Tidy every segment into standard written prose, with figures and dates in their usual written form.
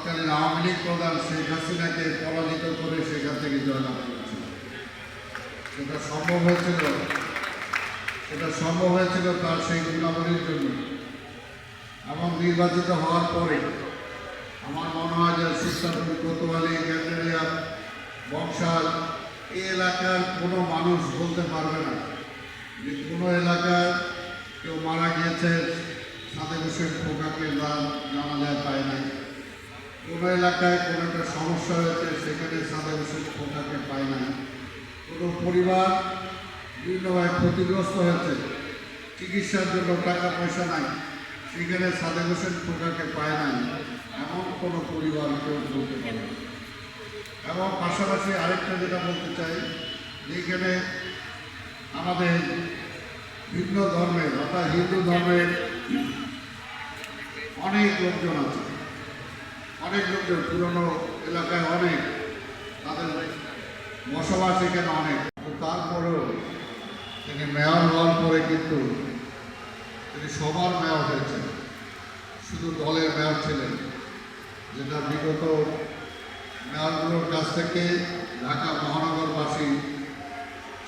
তৎকালীন আওয়ামী লীগ প্রধান শেখ হাসিনাকে পরাজিত করে সেখান থেকে জয়লাভ করেছিল। সেটা সম্ভব হয়েছিল তার সেই গুণাবলীর জন্য। এবং নির্বাচিত হওয়ার পরে আমার মনে হয় যে সুস্তাপুর, কোতোয়ালি, ক্যান্ডেরিয়া, বংশাল এই এলাকার কোনো মানুষ বলতে পারবে না যে কোনো এলাকার কেউ মারা গিয়েছে সাদেক হোসেন খোকাকে জানা যায় পায় নাই, কোনো এলাকায় কোনো একটা সমস্যা হয়েছে সেখানে সাদেক হোসেন খোকাকে পায় নাই, কোনো পরিবার বিভিন্নভাবে ক্ষতিগ্রস্ত হয়েছে, চিকিৎসার জন্য টাকা পয়সা নাই, সেখানে সাদেক হোসেন খোকাকে পায় নাই, এমন কোনো পরিবার কেউ বলতে পারে। এবং পাশাপাশি আরেকটা যেটা বলতে চাই, যেখানে আমাদের ভিন্ন ধর্মের অর্থাৎ হিন্দু ধর্মের অনেক লোকজন আছে, অনেক লোকজন পুরনো এলাকায় অনেক, তাদের বসবাস এখানে অনেক। তারপরেও তিনি মেয়র হওয়ার পরে কিন্তু তিনি সবার মেয়র হয়েছেন, শুধু দলের মেয়র ছিলেন, যেটা বিগত মেয়রগুলোর কাছ থেকে ঢাকা মহানগরবাসী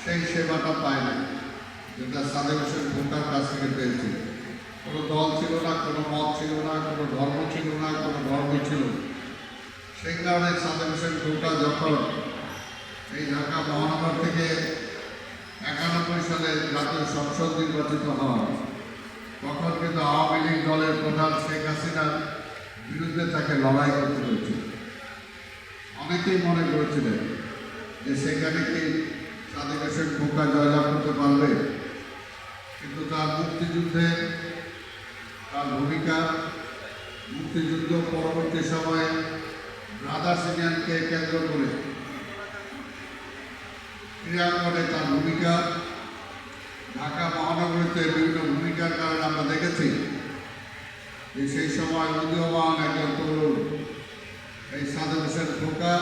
সেই সেবাটা পায় না যেটা সাদেক হোসেন খোকার কাছ থেকে পেয়েছিল। কোনো দল ছিল না, কোনো মত ছিল না, কোনো ধর্ম ছিল না, কোনো ধর্ম ছিল। সেই কারণে সাদেক হোসেন খোকা যখন এই ঢাকা মহানগর থেকে 91 সালে জাতীয় সংসদ নির্বাচিত হন, তখন কিন্তু আওয়ামী লীগ দলের প্রধান শেখ হাসিনার বিরুদ্ধে তাকে লড়াই করতে হয়েছিল। অনেকেই মনে করেছিলেন যে সেখানে কি সাদেক হোসেন খোকা জয়লাভ করতে পারবে, কিন্তু তার মুক্তিযুদ্ধে তার ভূমিকা, মুক্তিযুদ্ধ পরবর্তী সময়ে ব্রাদার্স ইউনিয়নকে কেন্দ্র করে ক্রীড়াঙ্গনে তার ভূমিকা, ঢাকা মহানগরীতে বিভিন্ন ভূমিকার কারণে আমরা দেখেছি যে সেই সময় উদীয়মান একজন তরুণ এই সাদেক হোসেন খোকা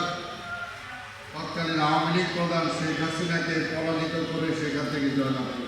তৎকালীন আওয়ামী লীগ প্রধান শেখ হাসিনাকে পরাজিত করে সেখান থেকে জয়লাভ করে।